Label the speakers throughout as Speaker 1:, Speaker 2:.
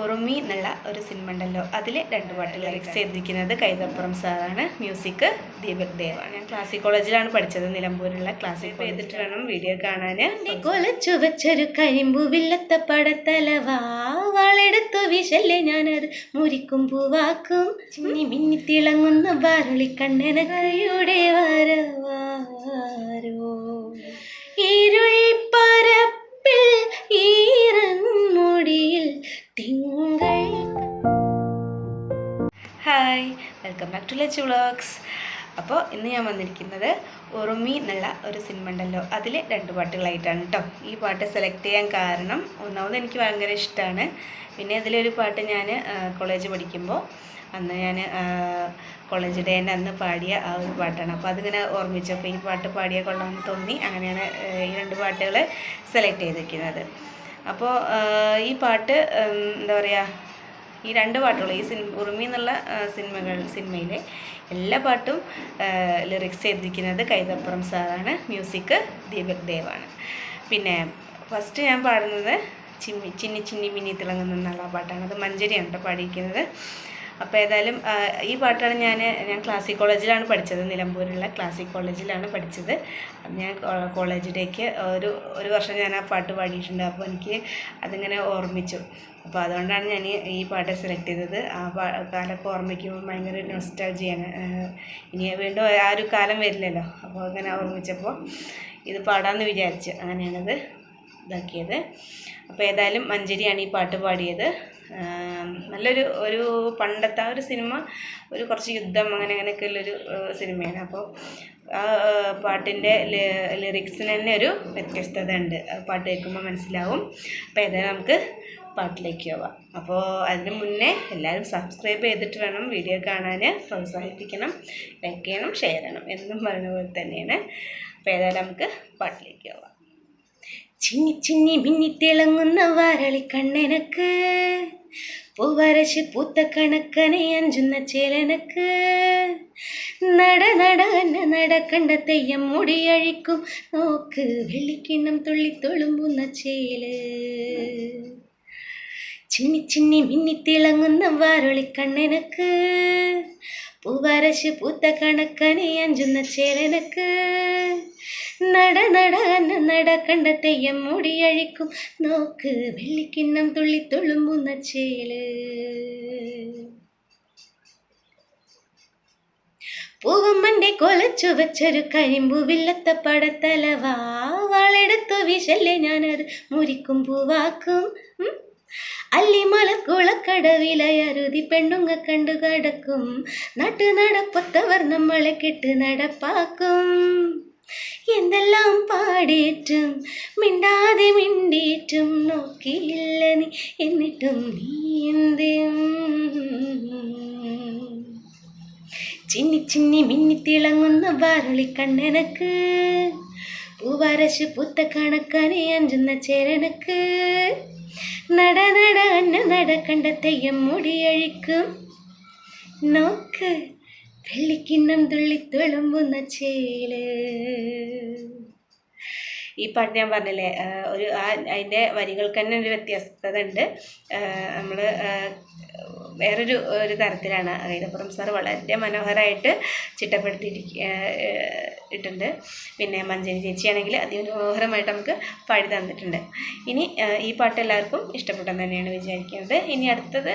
Speaker 1: ഉറുമി എന്നുള്ള ഒരു സിനിമ ഉണ്ടല്ലോ, അതിൽ 2 പാട്ടുകൾ ലിറിക്സ് ചെയ്തിരിക്കുന്നത് കൈതപ്പുറം സാറാണ്, മ്യൂസിക് ദീപക് ദേവാണ്. ഞാൻ ക്ലാസിക് കോളേജിലാണ് പഠിച്ചത്, നിലമ്പൂരുള്ള ക്ലാസിക്. ചെയ്തിട്ട് വേണം വീഡിയോ കാണാൻ. കൊലച്ചു വെച്ചൊരു കരിമ്പുവില്ലത്ത പടത്തലവാ വാളെടുത്തു വിശല്ലേ ഞാനത് മുരിക്കും പൂവാക്കും ചിന്നി മിന്നി തിളങ്ങുന്ന വാരുളി കണ്ണനകയുടെ വരവാരോ ഇരുൾ പരപ്പിൽ ഈറൻ മുടിയിൽ തിങ്കൾ. Hi, welcome back to Lachu vlogs. അപ്പോൾ ഇന്ന് ഞാൻ വന്നിരിക്കുന്നത് ഉറുമി എന്നുള്ള ഒരു സിനിമ ഉണ്ടല്ലോ, അതിൽ 2 പാട്ടുകളായിട്ടാണ് കേട്ടോ. ഈ പാട്ട് സെലക്ട് ചെയ്യാൻ കാരണം ഒന്നാമത് എനിക്ക് ഭയങ്കര ഇഷ്ടമാണ്, പിന്നെ ഇതിലൊരു പാട്ട് ഞാൻ കോളേജ് പഠിക്കുമ്പോൾ അന്ന് ഞാൻ കോളേജ് ഡേൻ്റെ അന്ന് പാടിയ ആ ഒരു പാട്ടാണ്. അപ്പോൾ അതിങ്ങനെ ഓർമ്മിച്ചപ്പോൾ ഈ പാട്ട് പാടിയ കൊള്ളാമെന്ന് തോന്നി, അങ്ങനെയാണ് ഈ 2 പാട്ടുകൾ സെലക്ട് ചെയ്തിരിക്കുന്നത്. അപ്പോൾ ഈ പാട്ട് എന്താ പറയുക, ഈ 2 പാട്ടുകൾ ഈ ഉറുമി എന്നുള്ള സിനിമയിലെ എല്ലാ പാട്ടും ലിറിക്സ് ചെയ്തിരിക്കുന്നത് കൈതപ്പുറം സാറാണ്, മ്യൂസിക് ദീപക് ദേവാണ്. പിന്നെ ഫസ്റ്റ് ഞാൻ പാടുന്നത് ചിന്നി ചിന്നി മിന്നി തിളങ്ങുന്ന എന്നുള്ള പാട്ടാണ്. അത് മഞ്ചരിയാണ് കേട്ടോ പാടിയിരിക്കുന്നത്. അപ്പോൾ ഏതായാലും ഈ പാട്ടാണ് ഞാൻ ക്ലാസിക് കോളേജിലാണ് പഠിച്ചത്, നിലമ്പൂരുള്ള ക്ലാസിക് കോളേജിലാണ് പഠിച്ചത്. ഞാൻ കോളേജിലേക്ക് ഒരു വർഷം ഞാൻ ആ പാട്ട് പാടിയിട്ടുണ്ട്. അപ്പോൾ എനിക്ക് അതിങ്ങനെ ഓർമ്മിച്ചു. അപ്പോൾ അതുകൊണ്ടാണ് ഞാൻ ഈ പാട്ട് സെലക്ട് ചെയ്തത്. ആ കാലമൊക്കെ ഓർമ്മിക്കുമ്പോൾ ഭയങ്കര നൊസ്റ്റാൾജിയാണ്. ഇനി വീണ്ടും ആ ഒരു കാലം വരില്ലല്ലോ, അപ്പോൾ അങ്ങനെ ഓർമ്മിച്ചപ്പോൾ ഇത് പാടാമെന്ന് വിചാരിച്ചു, അങ്ങനെയാണത് ഇതാക്കിയത്. അപ്പോൾ ഏതായാലും മഞ്ചരിയാണ് ഈ പാട്ട് പാടിയത്. ഒരു പണ്ടത്തെ ആ ഒരു സിനിമ, ഒരു കുറച്ച് യുദ്ധം അങ്ങനെയൊക്കെ ഉള്ളൊരു സിനിമയാണ്. അപ്പോൾ ആ പാട്ടിൻ്റെ ലിറിക്സിന് തന്നെ ഒരു വ്യത്യസ്തത ഉണ്ട്, പാട്ട് കേൾക്കുമ്പോൾ മനസ്സിലാവും. അപ്പോൾ ഏതായാലും നമുക്ക് പാട്ടിലേക്ക് പോവാം. അപ്പോൾ അതിന് മുന്നേ എല്ലാവരും സബ്സ്ക്രൈബ് ചെയ്തിട്ട് വേണം വീഡിയോ കാണാൻ, പ്രോത്സാഹിപ്പിക്കണം, ലൈക്ക് ചെയ്യണം, ഷെയർ ചെയ്യണം എന്നും പറയുന്ന പോലെ തന്നെയാണ്. അപ്പോൾ ഏതായാലും നമുക്ക് പാട്ടിലേക്ക് പോവാം. ചിന്നി ചിന്നി മിന്നി തിളങ്ങുന്ന വാരളി കണ്ണെനക്ക് പൂവരശ് പൂത്ത കണക്കനെ അഞ്ചുന്ന ചേലനക്ക് നട നട അന്ന നടക്കണ്ട തെയ്യം മുടിയഴിക്കും നോക്ക് വെള്ളിക്കിണ്ണം തുള്ളി തുളുമ്പുന്ന ചേല് ചിന്നി ചിന്നി മിന്നി തിളങ്ങുന്ന വാരളി കണ്ണെനക്ക് പൂവരശ് പൂത്ത കണക്കനെ അഞ്ചുന്ന ചേലനക്ക് നട നട അന്ന നടക്കണ്ട തെയ്യം മുടിയഴിക്കും നോക്ക് വെള്ളിക്കിണ്ണം തുള്ളി തുളുമ്പുന്ന ചേല് പൂവമ്മന്റെ കൊലച്ചു വെച്ചൊരു കരിമ്പുവില്ലത്ത പടത്തലവാ വാളെടുത്തു വിശല്ലേ ഞാനത് മുരിക്കും പൂവാക്കും അല്ലിമലക്കുളക്കടവിലയരുതി പെണ്ണുങ്ങ കണ്ടു കടക്കും നട്ടു നടപ്പൊത്തവർ നമ്മളെ കെട്ട് നടപ്പാക്കും എന്തെല്ലാം പാടിയിട്ടും മിണ്ടാതെ മിണ്ടിയിട്ടും നോക്കിയില്ല നീ എന്നിട്ടും നീ എന്തും ചിന്നി ചിന്നി മിന്നി തിളങ്ങുന്ന വാരുളി കണ്ണനക്ക് പൂവരശ് പൂത്ത കണക്കനെ അഞ്ചുന്ന ചേരനക്ക് നട നട അന്ന നടക്കണ്ട തെയ്യം മുടിയഴിക്കും നോക്ക് വെള്ളിക്കിണ്ണം തുള്ളി തുളുമ്പുന്ന ചേല്. ഈ പാട്ട് ഞാൻ പറഞ്ഞില്ലേ, അതിൻ്റെ വരികൾക്ക് തന്നെ ഒരു വ്യത്യസ്തത ഉണ്ട്. നമ്മൾ വേറൊരു തരത്തിലാണ് കൈതപ്പുറം സാർ വളരെ മനോഹരമായിട്ട് ചിട്ടപ്പെടുത്തിയിട്ടുണ്ട്. പിന്നെ മഞ്ചരി ചേച്ചിയാണെങ്കിൽ അതിമനോഹരമായിട്ട് നമുക്ക് പാടി തന്നിട്ടുണ്ട്. ഇനി ഈ പാട്ട് എല്ലാവർക്കും ഇഷ്ടപ്പെട്ടെന്ന് തന്നെയാണ് വിചാരിക്കുന്നത്. ഇനി അടുത്തത്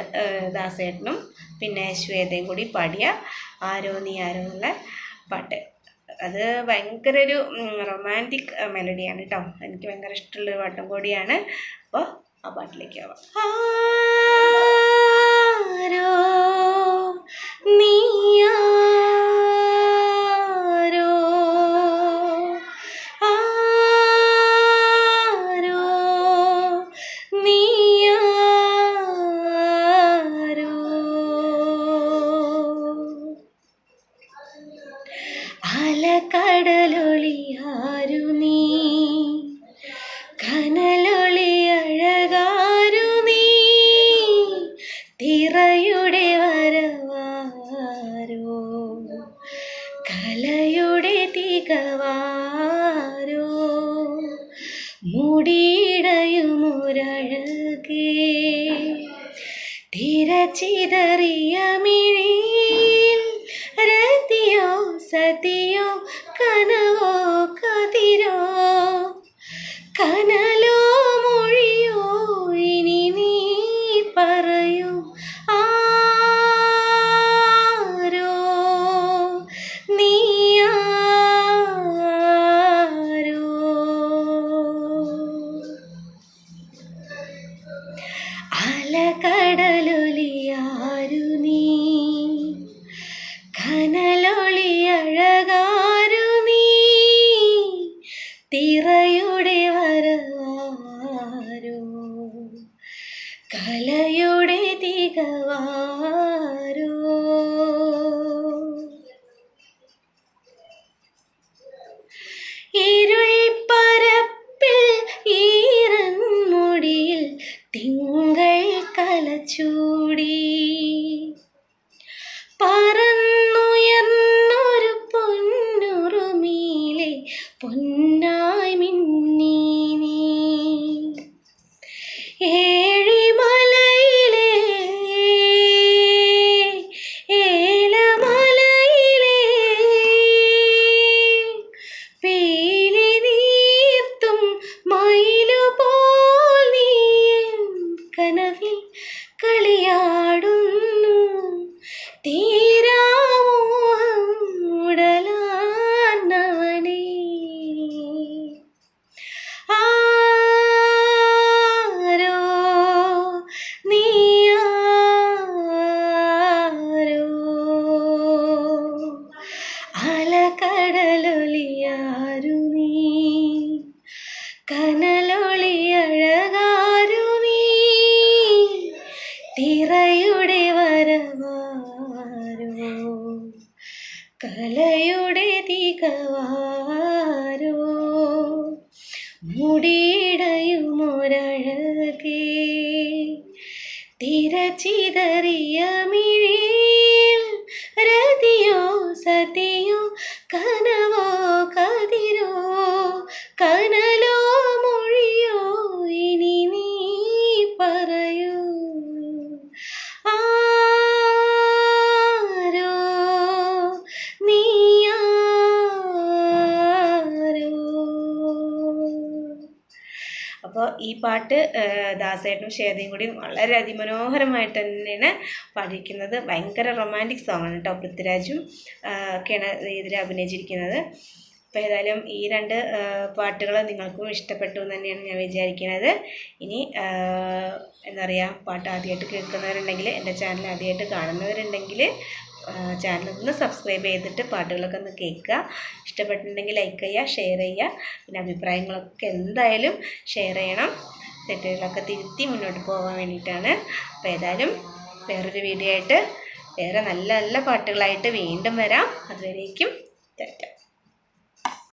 Speaker 1: ദാസേട്ടനും പിന്നെ ശ്വേതയും കൂടി പാടിയ ആരോ നീ ആരോ എന്നുള്ള പാട്ട്. അത് ഭയങ്കര ഒരു റൊമാൻറ്റിക് മെലഡിയാണ് കേട്ടോ, എനിക്ക് ഭയങ്കര ഇഷ്ടമുള്ളൊരു പാട്ടും കൂടിയാണ്. അപ്പോൾ ആ പാട്ടിലേക്ക് ആവാം. ആരോ നീയാരോ ആരോ നീയാരോ അലകടലൊളിയാരു നീ കനലൊളി അഴകാരു നീ തിരച്ചിതറിയ മിഴിയിൽ രതിയോ സതിയോ കനവോ കതിരോ കനലോ മൊഴിയോ ഇനി നീ പറയൂ ആരോ നീയാരോ അലകടലൊലിയാരു നീ കനലൊളിയഴകാരു നീ തിറയുടെ വരവാരോ കലയുടെ തികവാരോ ഇരുൾ പരപ്പിൽ ഈറൻ മുടിയിൽ തിങ്കൾ കലച്ചൂടി പറന്നുയർന്നൊരു പൊന്നുറുമീലെ പൊന്നായി മിന്നി നീ ഏഴിമലയിലെ ഏലമലയിലെ പീലി നീർത്തും മയിലുപോൽ നീ കനവിൽ കളിയാടുന്നു തീരാമോഹം ഉടലാർന്നവനേ ആരോ നീയാരോ അലകടലൊലിയാരു നീ കനലൊളിയഴകാരു നീ തിറയുടെ വരവാരോ കലയുടെ തികവാരോ മുടിയിടയുമൊരഴകേ തിരച്ചിതറിയ മിഴിയിൽ രതിയോ സതിയോ കനവോ കതിരോ കനലോ മൊഴിയോ ഇനി നീ പറയൂ ആരോ നീയാരോ. അപ്പോൾ ഈ പാട്ട് ദാസേട്ടനും ശ്വേതയും കൂടി വളരെ അതിമനോഹരമായിട്ട് തന്നെയാണ് പാടിയിരിക്കുന്നത്. ഭയങ്കര റൊമാൻറ്റിക് സോങ്ങാണ് കേട്ടോ. പൃഥ്വിരാജും ഒക്കെയാണ് ഇതിൽ അഭിനയിച്ചിരിക്കുന്നത്. അപ്പോൾ ഏതായാലും ഈ രണ്ട് പാട്ടുകൾ നിങ്ങൾക്കും ഇഷ്ടപ്പെട്ടു എന്ന് തന്നെയാണ് ഞാൻ വിചാരിക്കുന്നത്. ഇനി എന്താ പറയുക, പാട്ട് ആദ്യമായിട്ട് കേൾക്കുന്നവരുണ്ടെങ്കിൽ, എൻ്റെ ചാനൽ ആദ്യമായിട്ട് കാണുന്നവരുണ്ടെങ്കിൽ ചാനലൊന്ന് സബ്സ്ക്രൈബ് ചെയ്തിട്ട് പാട്ടുകളൊക്കെ ഒന്ന് കേൾക്കുക. ഇഷ്ടപ്പെട്ടിട്ടുണ്ടെങ്കിൽ ലൈക്ക് ചെയ്യുക, ഷെയർ ചെയ്യുക. പിന്നെ അഭിപ്രായങ്ങളൊക്കെ എന്തായാലും ഷെയർ ചെയ്യണം. തെറ്റുകളൊക്കെ തിരുത്തി മുന്നോട്ട് പോകാൻ വേണ്ടിയിട്ടാണ്. അപ്പോൾ ഏതായാലും വേറൊരു വീഡിയോ ആയിട്ട് വേറെ നല്ല നല്ല പാട്ടുകളായിട്ട് വീണ്ടും വരാം. അതുവരേക്കും ടാറ്റ.